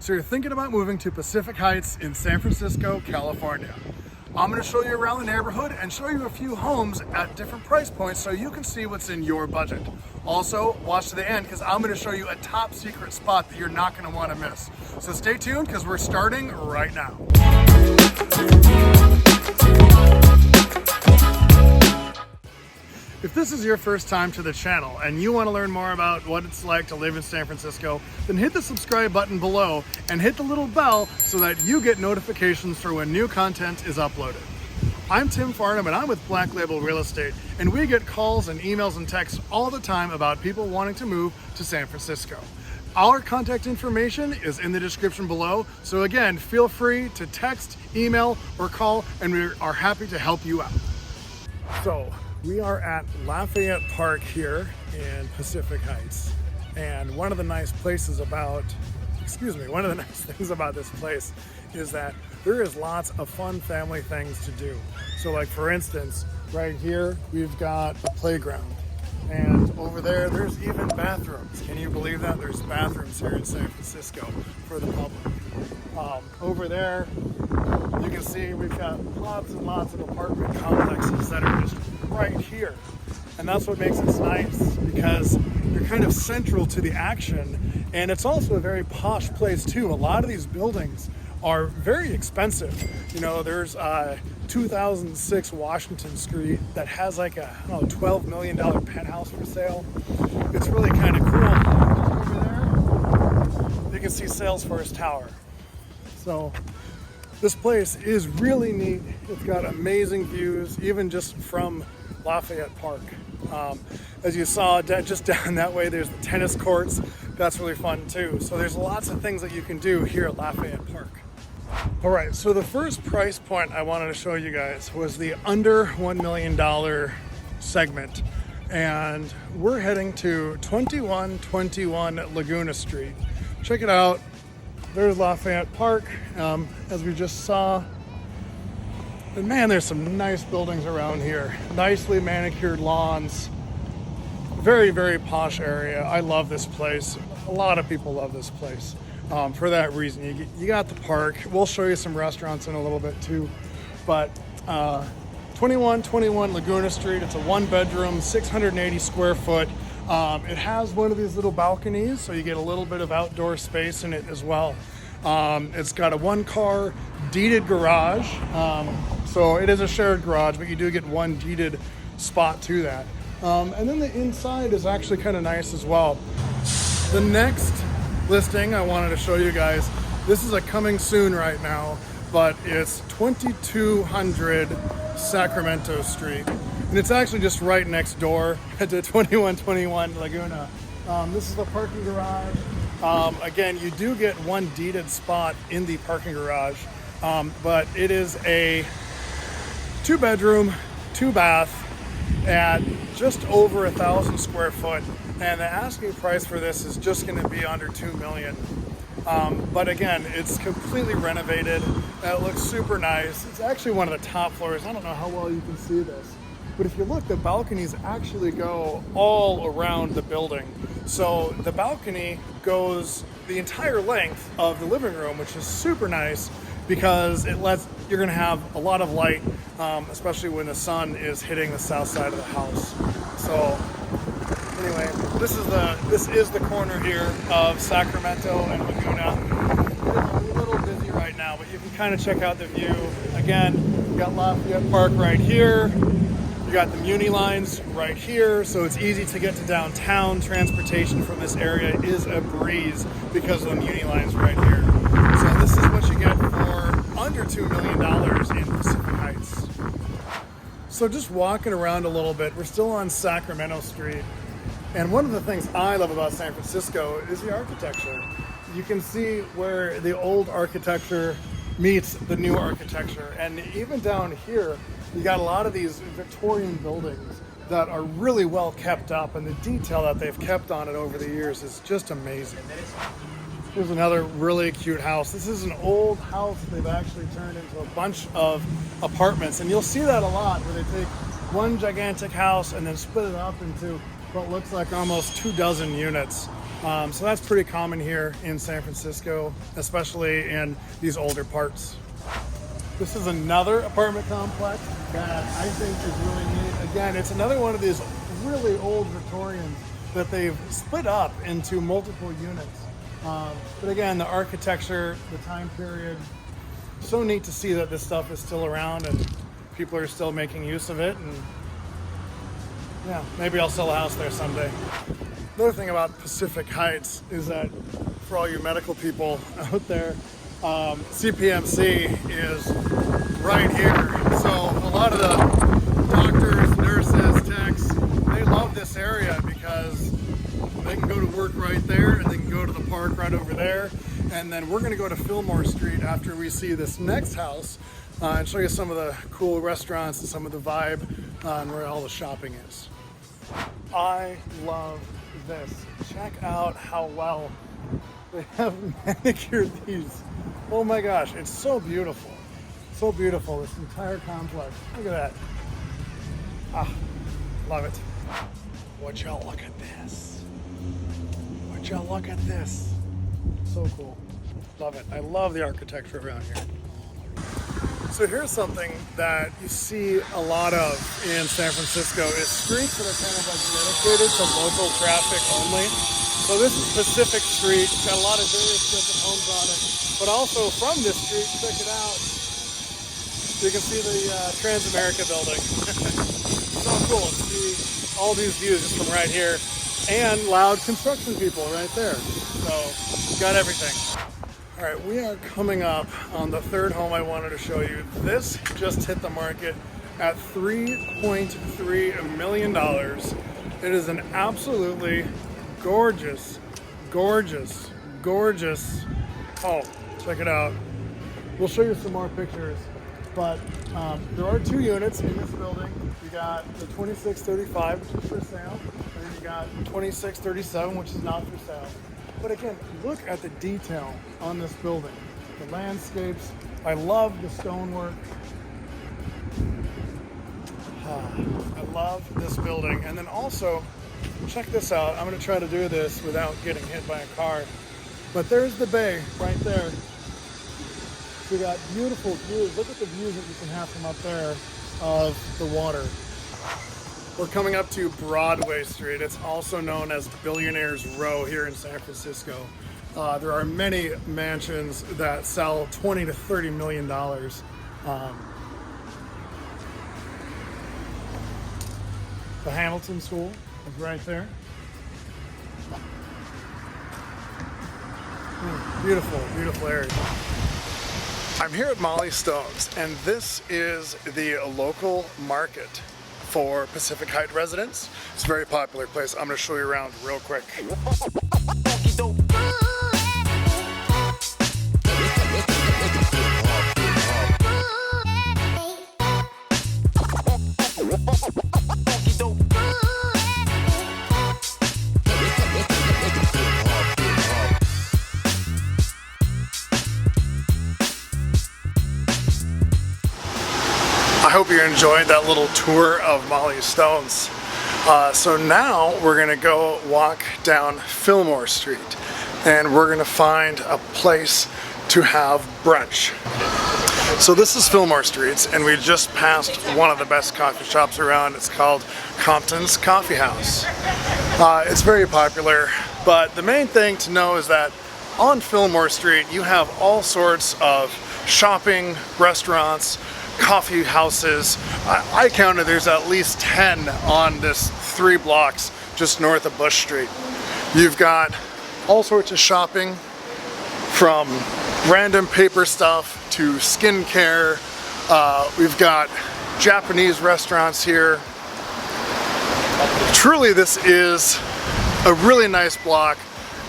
So you're thinking about moving to Pacific Heights in San Francisco, California. I'm going to show you around the neighborhood and show you a few homes at different price points so you can see what's in your budget. Also, watch to the end because I'm going to show you a top secret spot that you're not going to want to miss. So stay tuned because we're starting right now. If this is your first time to the channel and you want to learn more about what it's like to live in San Francisco, then hit the subscribe button below and hit the little bell so that you get notifications for when new content is uploaded. I'm Tim Farnham and I'm with Black Label Real Estate, and we get calls and emails and texts all the time about people wanting to move to San Francisco. Our contact information is in the description below, so again, feel free to text, email, or call, and we are happy to help you out. So, we are at Lafayette Park here in Pacific Heights, and one of the nice things about this place is that there is lots of fun family things to do. So like for instance, right here we've got a playground, and over there's even bathrooms. Can you believe that? There's bathrooms here in San Francisco for the public. Over there you can see we've got lots and lots of apartment complexes that are just right here, and that's what makes it nice because you're kind of central to the action, and it's also a very posh place too. A lot of these buildings are very expensive. You know, there's 2006 Washington Street that has like a $12 million penthouse for sale. It's really kind of cool. Over there you can see Salesforce Tower. So this place is really neat. It's got amazing views, even just from Lafayette Park. As you saw, just down that way, there's the tennis courts. That's really fun too. So there's lots of things that you can do here at Lafayette Park. All right, so the first price point I wanted to show you guys was the under $1 million segment. And we're heading to 2121 Laguna Street. Check it out. There's Lafayette Park, as we just saw. And man, there's some nice buildings around here. Nicely manicured lawns. Very, very posh area. I love this place. A lot of people love this place. For that reason, you got the park. We'll show you some restaurants in a little bit too. But 2121 Laguna Street, it's a one bedroom, 680 square foot. It has one of these little balconies, so you get a little bit of outdoor space in it as well. It's got a one car deeded garage. So it is a shared garage, but you do get one deeded spot to that. And then the inside is actually kind of nice as well. The next listing I wanted to show you guys, this is a coming soon right now, but it's 2200 Sacramento Street. And it's actually just right next door to 2121 Laguna. This is the parking garage. Again, you do get one deeded spot in the parking garage, but it is a 2-bedroom, 2-bath at just over 1,000 square foot. And the asking price for this is just going to be under $2 million. But again, it's completely renovated. It looks super nice. It's actually one of the top floors. I don't know how well you can see this, but if you look, the balconies actually go all around the building. So the balcony goes the entire length of the living room, which is super nice because you're going to have a lot of light, especially when the sun is hitting the south side of the house. So anyway, this is the corner here of Sacramento and Laguna. It's a little busy right now, but you can kind of check out the view. Again, you got Lafayette Park right here. You got the Muni lines right here, so it's easy to get to downtown. Transportation from this area is a breeze because of the Muni lines right here. So this is what you get for under $2 million in Pacific Heights. So just walking around a little bit, we're still on Sacramento Street. And one of the things I love about San Francisco is the architecture. You can see where the old architecture meets the new architecture. And even down here, you got a lot of these Victorian buildings that are really well kept up, and the detail that they've kept on it over the years is just amazing. Here's another really cute house. This is an old house they've actually turned into a bunch of apartments, and you'll see that a lot where they take one gigantic house and then split it up into what looks like almost 24 units. So that's pretty common here in San Francisco, especially in these older parts. This is another apartment complex that I think is really neat. Again, it's another one of these really old Victorians that they've split up into multiple units. But again, the architecture, the time period, so neat to see that this stuff is still around and people are still making use of it. And yeah, maybe I'll sell a house there someday. Another thing about Pacific Heights is that for all you medical people out there, CPMC is right here. So a lot of the doctors, nurses, techs, they love this area because they can go to work right there and they can go to the park right over there. And then we're gonna go to Fillmore Street after we see this next house and show you some of the cool restaurants and some of the vibe and where all the shopping is. I love this. Check out how well they have manicured these. Oh my gosh, it's so beautiful. So beautiful, this entire complex. Look at that. Ah, love it. Would y'all look at this? Would y'all look at this? So cool. Love it. I love the architecture around here. So here's something that you see a lot of in San Francisco is streets that are kind of like dedicated to local traffic only. So this is Pacific Street. It's got a lot of various different homes on it. But also from this street, check it out. You can see the Transamerica building. So cool to see all these views just from right here. And loud construction people right there. So got everything. All right, we are coming up on the third home I wanted to show you. This just hit the market at $3.3 million. It is an absolutely gorgeous, gorgeous, gorgeous home. Check it out. We'll show you some more pictures, but there are 2 units in this building. You got the 2635, which is for sale, and then you got 2637, which is not for sale. But again, look at the detail on this building. The landscapes, I love the stonework. I love this building. And then also, check this out. I'm gonna try to do this without getting hit by a car. But there's the bay right there. So you got beautiful views. Look at the views that you can have from up there of the water. We're coming up to Broadway Street. It's also known as Billionaires Row here in San Francisco. There are many mansions that sell $20 to $30 million. The Hamilton School is right there. Beautiful, beautiful area. I'm here at Mollie Stone's, and this is the local market for Pacific Heights residents. It's a very popular place. I'm going to show you around real quick. I hope you enjoyed that little tour of Mollie Stone's. So now we're gonna go walk down Fillmore Street and we're gonna find a place to have brunch. So this is Fillmore Street and we just passed one of the best coffee shops around. It's called Compton's Coffee House. It's very popular, but the main thing to know is that on Fillmore Street you have all sorts of shopping, restaurants, coffee houses. I counted there's at least 10 on this 3 blocks just north of Bush Street. You've got all sorts of shopping from random paper stuff to skincare. We've got Japanese restaurants here. Truly, this is a really nice block.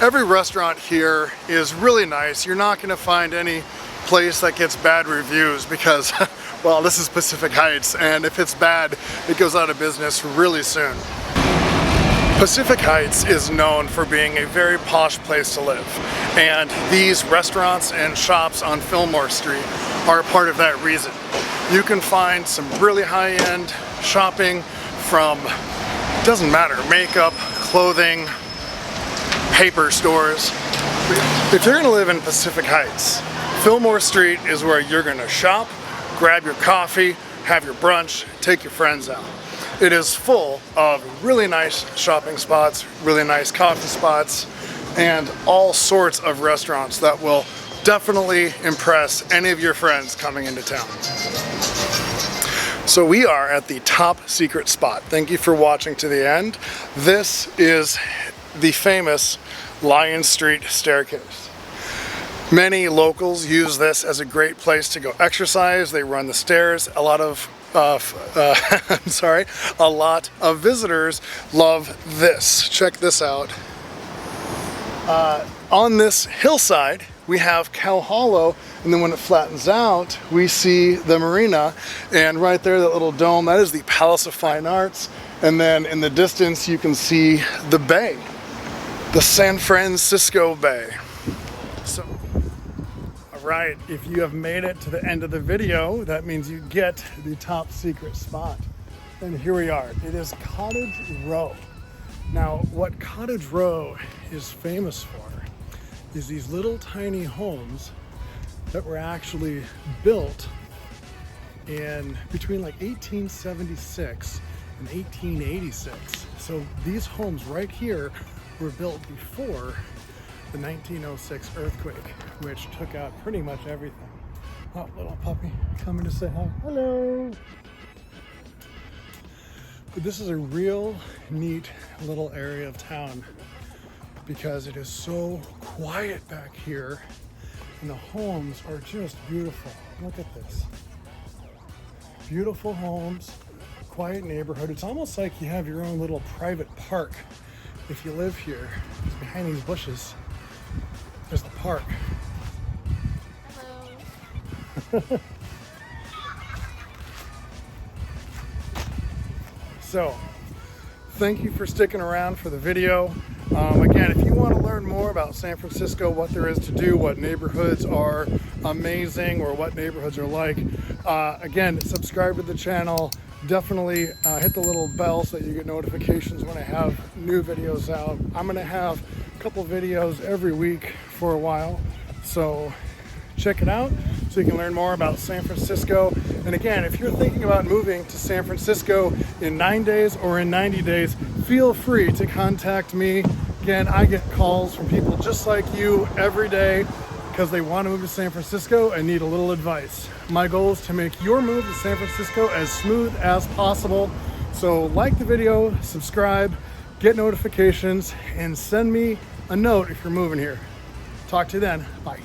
Every restaurant here is really nice. You're not going to find any place that gets bad reviews because well, this is Pacific Heights, and if it's bad, it goes out of business really soon. Pacific Heights is known for being a very posh place to live, and these restaurants and shops on Fillmore Street are a part of that reason. You can find some really high-end shopping from, doesn't matter, makeup, clothing, paper stores. If you're gonna live in Pacific Heights, Fillmore Street is where you're gonna shop, grab your coffee, have your brunch, take your friends out. It is full of really nice shopping spots, really nice coffee spots, and all sorts of restaurants that will definitely impress any of your friends coming into town. So we are at the top secret spot. Thank you for watching to the end. This is the famous Lion Street staircase. Many locals use this as a great place to go exercise. They run the stairs. A lot of visitors love this. Check this out. On this hillside, we have Cow Hollow, and then when it flattens out, we see the marina, and right there, that little dome, that is the Palace of Fine Arts, and then in the distance, you can see the bay, the San Francisco Bay. So, all right, if you have made it to the end of the video, that means you get the top secret spot. And here we are. It is Cottage Row. Now, what Cottage Row is famous for is these little tiny homes that were actually built in between like 1876 and 1886. So these homes right here were built before the 1906 earthquake, which took out pretty much everything. Oh, little puppy coming to say hi. Hello. But this is a real neat little area of town because it is so quiet back here and the homes are just beautiful. Look at this. Beautiful homes, quiet neighborhood. It's almost like you have your own little private park if you live here. Because behind these bushes, there's the park. Hello. So, thank you for sticking around for the video. Again, if you want to learn more about San Francisco, what there is to do, what neighborhoods are amazing, or what neighborhoods are like, again, subscribe to the channel. Definitely hit the little bell so that you get notifications when I have new videos out. I'm going to have a couple videos every week for a while, so check it out so you can learn more about San Francisco. And again, if you're thinking about moving to San Francisco in 9 days or in 90 days, feel free to contact me. Again, I get calls from people just like you every day because they want to move to San Francisco and need a little advice. My goal is to make your move to San Francisco as smooth as possible. So like the video, subscribe, get notifications, and send me a note if you're moving here. Talk to you then. Bye.